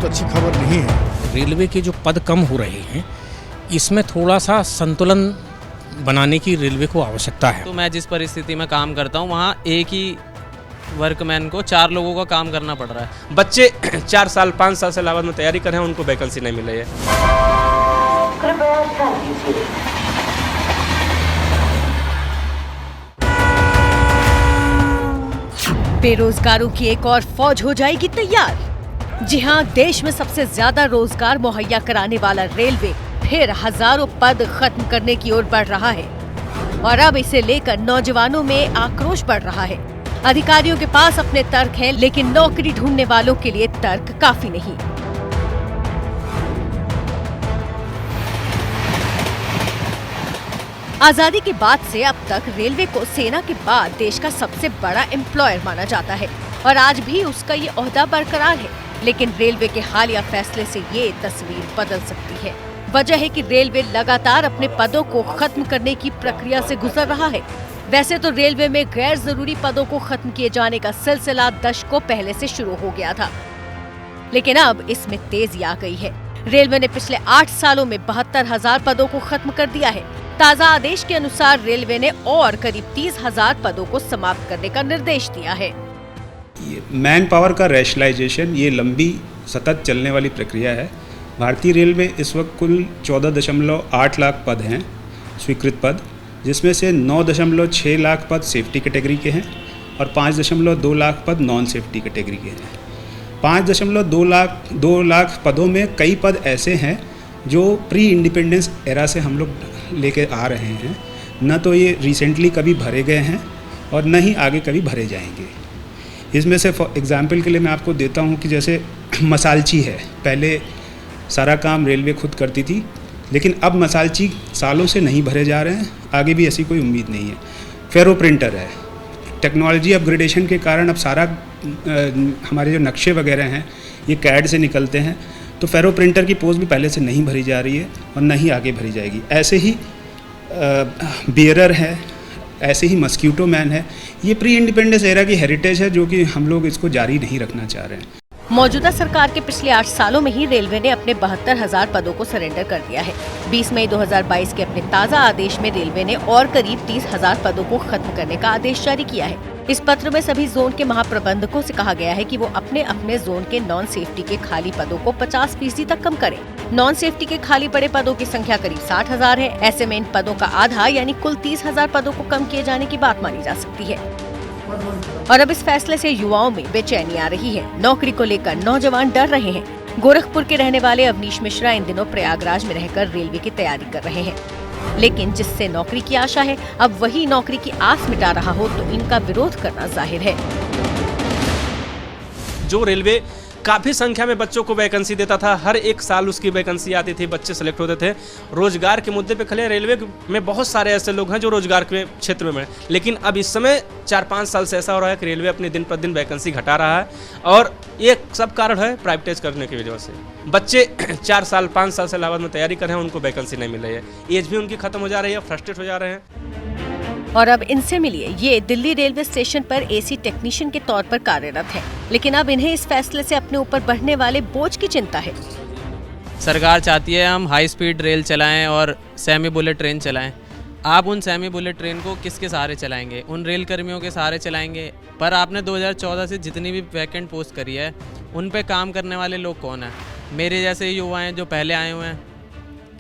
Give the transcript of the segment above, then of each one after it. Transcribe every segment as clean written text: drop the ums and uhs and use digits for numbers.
अच्छी खबर नहीं है। रेलवे के जो पद कम हो रहे हैं, इसमें थोड़ा सा संतुलन बनाने की रेलवे को आवश्यकता है। तो मैं जिस परिस्थिति में काम करता हूँ वहाँ एक ही वर्कमैन को 4 लोगों का काम करना पड़ रहा है। बच्चे 4 साल 5 साल से इलाहाबाद में तैयारी कर रहे हैं, उनको वैकेंसी नहीं मिल रही है। बेरोजगारों की एक और फौज हो जाएगी तैयार। जी हां, देश में सबसे ज्यादा रोजगार मुहैया कराने वाला रेलवे फिर हजारों पद खत्म करने की ओर बढ़ रहा है और अब इसे लेकर नौजवानों में आक्रोश बढ़ रहा है। अधिकारियों के पास अपने तर्क हैं, लेकिन नौकरी ढूंढने वालों के लिए तर्क काफी नहीं। आजादी के बाद से अब तक रेलवे को सेना के बाद देश का सबसे बड़ा एम्प्लॉयर माना जाता है और आज भी उसका ये ओहदा बरकरार है। लेकिन रेलवे के हालिया फैसले से ये तस्वीर बदल सकती है। वजह है कि रेलवे लगातार अपने पदों को खत्म करने की प्रक्रिया से गुजर रहा है। वैसे तो रेलवे में गैर जरूरी पदों को खत्म किए जाने का सिलसिला दशकों पहले से शुरू हो गया था, लेकिन अब इसमें तेजी आ गई है। रेलवे ने पिछले 8 सालों में 72,000 पदों को खत्म कर दिया है। ताज़ा आदेश के अनुसार रेलवे ने और करीब 30,000 पदों को समाप्त करने का निर्देश दिया है। मैन पावर का रैशनलाइजेशन ये लंबी सतत चलने वाली प्रक्रिया है। भारतीय रेल में इस वक्त कुल 14.8 लाख पद हैं स्वीकृत पद, जिसमें से 9.6 लाख पद सेफ्टी कैटेगरी के हैं और 5.2 लाख पद नॉन सेफ्टी कैटेगरी के हैं। 5.2 लाख पदों में कई पद ऐसे हैं जो प्री इंडिपेंडेंस एरा से हम लोग लेके आ रहे हैं, न तो ये रिसेंटली कभी भरे गए हैं और न ही आगे कभी भरे जाएंगे। इसमें से फॉर एग्ज़ाम्पल के लिए मैं आपको देता हूँ कि जैसे मसालची है, पहले सारा काम रेलवे खुद करती थी, लेकिन अब मसालची सालों से नहीं भरे जा रहे हैं, आगे भी ऐसी कोई उम्मीद नहीं है। फेरो प्रिंटर है, टेक्नोलॉजी अपग्रेडेशन के कारण अब सारा हमारे जो नक्शे वगैरह हैं ये कैड से निकलते हैं, तो फेरो प्रिंटर की पोस्ट भी पहले से नहीं भरी जा रही है और न ही आगे भरी जाएगी। ऐसे ही बियरर है, ऐसे ही मस्क्यूटो मैन है। ये प्री इंडिपेंडेंस एरा की हेरिटेज है जो कि हम लोग इसको जारी नहीं रखना चाह रहे हैं। मौजूदा सरकार के पिछले 8 सालों में ही रेलवे ने अपने 72,000 पदों को सरेंडर कर दिया है। 20 मई 2022 के अपने ताज़ा आदेश में रेलवे ने और करीब 30,000 पदों को खत्म करने का आदेश जारी किया है। इस पत्र में सभी जोन के महाप्रबंधकों से कहा गया है कि वो अपने अपने जोन के नॉन सेफ्टी के खाली पदों को 50% तक कम करें। नॉन सेफ्टी के खाली पड़े पदों की संख्या करीब 60,000 है। ऐसे में इन पदों का आधा यानी कुल 30,000 पदों को कम किए जाने की बात मानी जा सकती है। और अब इस फैसले से युवाओं में बेचैनी आ रही है। नौकरी को लेकर नौजवान डर रहे हैं। गोरखपुर के रहने वाले अवनीश मिश्रा इन दिनों प्रयागराज में रहकर रेलवे की तैयारी कर रहे हैं, लेकिन जिससे नौकरी की आशा है अब वही नौकरी की आस मिटा रहा हो तो इनका विरोध करना जाहिर है। जो रेलवे काफ़ी संख्या में बच्चों को वैकेंसी देता था, हर एक साल उसकी वैकेंसी आती थी, बच्चे सेलेक्ट होते थे। रोजगार के मुद्दे पे खड़े रेलवे में बहुत सारे ऐसे लोग हैं जो रोजगार के क्षेत्र में हैं, लेकिन अब इस समय 4-5 साल से ऐसा हो रहा है कि रेलवे अपने दिन पर दिन वैकेंसी घटा रहा है और ये सब कारण है प्राइवेटाइज करने की वजह से। बच्चे 4 साल 5 साल से इलाहाबाद में तैयारी कर रहे हैं, उनको वैकेंसी नहीं मिल रही है, एज भी उनकी खत्म हो जा रही है, फ्रस्ट्रेट हो जा रहे हैं। और अब इनसे मिलिए, ये दिल्ली रेलवे स्टेशन पर एसी टेक्नीशियन के तौर पर कार्यरत हैं, लेकिन अब इन्हें इस फैसले से अपने ऊपर बढ़ने वाले बोझ की चिंता है। सरकार चाहती है हम हाई स्पीड रेल चलाएं और सेमी बुलेट ट्रेन चलाएं। आप उन सेमी बुलेट ट्रेन को किसके सहारे चलाएंगे? उन रेल कर्मियों के सहारे चलाएंगे। पर आपने 2014 से जितनी भी वैकेंट पोस्ट करी है, उन पे काम करने वाले लोग कौन हैं? मेरे जैसे युवा हैं जो पहले आए हुए हैं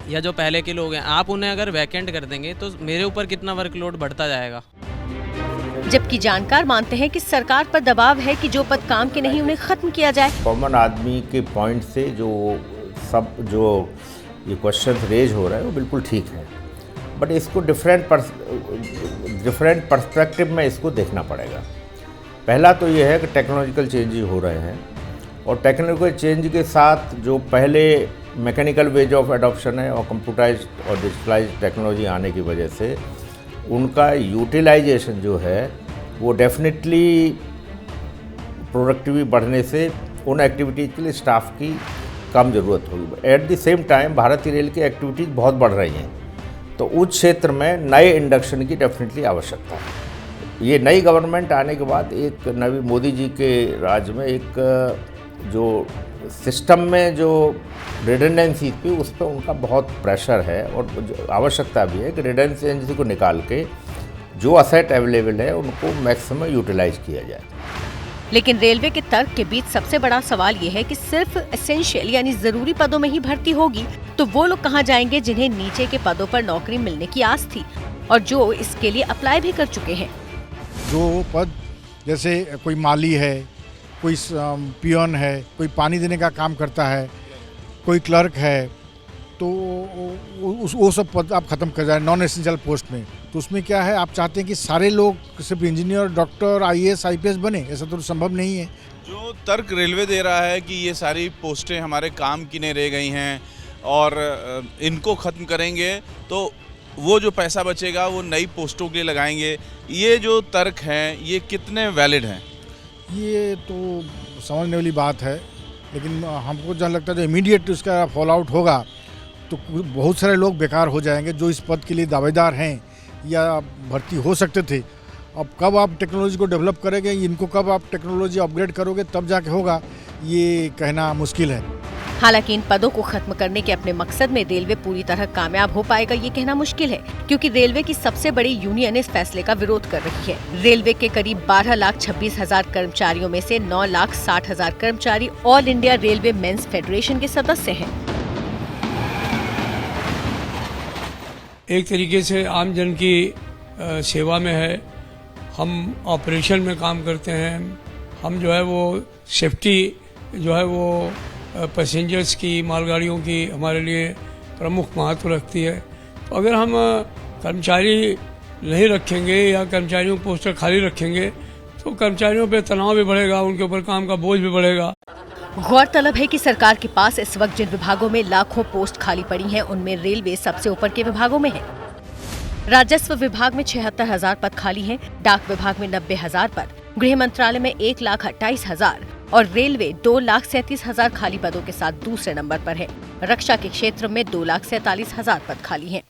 या जो पहले के लोग हैं। आप उन्हें अगर वैकेंट कर देंगे तो मेरे ऊपर कितना वर्कलोड बढ़ता जाएगा। जबकि जानकार मानते हैं कि सरकार पर दबाव है कि जो पद काम के नहीं उन्हें खत्म किया जाए। कॉमन आदमी के पॉइंट से जो ये क्वेश्चन रेज हो रहा है वो बिल्कुल ठीक है, बट इसको डिफरेंट पर्सपेक्टिव में इसको देखना पड़ेगा। पहला तो ये है कि टेक्नोलॉजिकल चेंजेस हो रहे हैं और टेक्नोलॉजिकल चेंज के साथ जो पहले मैकेनिकल वेज ऑफ एडॉप्शन है और कंप्यूटराइज्ड और डिजिटलाइज्ड टेक्नोलॉजी आने की वजह से उनका यूटिलाइजेशन जो है वो डेफिनेटली प्रोडक्टिविटी बढ़ने से उन एक्टिविटीज़ के लिए स्टाफ की कम ज़रूरत होगी। एट द सेम टाइम भारतीय रेल की एक्टिविटीज़ बहुत बढ़ रही हैं, तो उस क्षेत्र में नए इंडक्शन की डेफिनेटली आवश्यकता है। ये नई गवर्नमेंट आने के बाद एक नवी मोदी जी के राज में एक जो सिस्टम में जो रिडंडेंसी थी उस पर उनका बहुत प्रेशर है और आवश्यकता भी है कि रिडंडेंसी को निकाल के जो असेट अवेलेबल है उनको मैक्सिमम यूटिलाइज किया जाए। लेकिन रेलवे के तर्क के बीच सबसे बड़ा सवाल ये है कि सिर्फ एसेंशियल यानी जरूरी पदों में ही भर्ती होगी तो वो लोग कहाँ जाएंगे जिन्हें नीचे के पदों पर नौकरी मिलने की आस थी और जो इसके लिए अप्लाई भी कर चुके हैं। जो पद जैसे कोई माली है, कोई पियोन है, कोई पानी देने का काम करता है, कोई क्लर्क है, तो वो सब पद आप ख़त्म कर जाए नॉन एसेंशियल पोस्ट में। तो उसमें क्या है, आप चाहते हैं कि सारे लोग सिर्फ इंजीनियर, डॉक्टर, आईएएस, आईपीएस बने, ऐसा तो संभव नहीं है। जो तर्क रेलवे दे रहा है कि ये सारी पोस्टें हमारे काम की नहीं रह गई हैं और इनको ख़त्म करेंगे तो वो जो पैसा बचेगा वो नई पोस्टों के लिए लगाएंगे, ये जो तर्क हैं ये कितने वैलिड हैं? ये तो समझने वाली बात है, लेकिन हमको जहाँ लगता है जो इमीडिएट उसका फॉल आउट होगा तो बहुत सारे लोग बेकार हो जाएंगे जो इस पद के लिए दावेदार हैं या भर्ती हो सकते थे। अब कब आप टेक्नोलॉजी को डेवलप करेंगे, इनको कब आप टेक्नोलॉजी अपग्रेड करोगे, तब जाके होगा, ये कहना मुश्किल है। हालांकि इन पदों को खत्म करने के अपने मकसद में रेलवे पूरी तरह कामयाब हो पाएगा ये कहना मुश्किल है, क्योंकि रेलवे की सबसे बड़ी यूनियन इस फैसले का विरोध कर रही है। रेलवे के करीब 12,26,000 कर्मचारियों में से 9,60,000 कर्मचारी all India railway men's federation के सदस्य हैं। एक तरीके से आम जन की सेवा में है, हम ऑपरेशन में काम करते हैं, हम जो है वो सेफ्टी जो है वो पैसेंजर्स की, मालगाड़ियों की हमारे लिए प्रमुख महत्व रखती है। तो अगर हम कर्मचारी नहीं रखेंगे या कर्मचारियों पोस्टर खाली रखेंगे तो कर्मचारियों पे तनाव भी बढ़ेगा, उनके ऊपर काम का बोझ भी बढ़ेगा। गौरतलब है कि सरकार के पास इस वक्त जिन विभागों में लाखों पोस्ट खाली पड़ी हैं, उनमें रेलवे सबसे ऊपर के विभागों में है। राजस्व विभाग में 76,000 पद खाली हैं, डाक विभाग में 90,000 पद, गृह मंत्रालय में 1,28,000 और रेलवे 2,37,000 खाली पदों के साथ दूसरे नंबर पर है। रक्षा के क्षेत्र में 2,47,000 पद खाली हैं।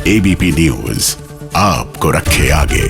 ABP न्यूज़ आपको रखे आगे।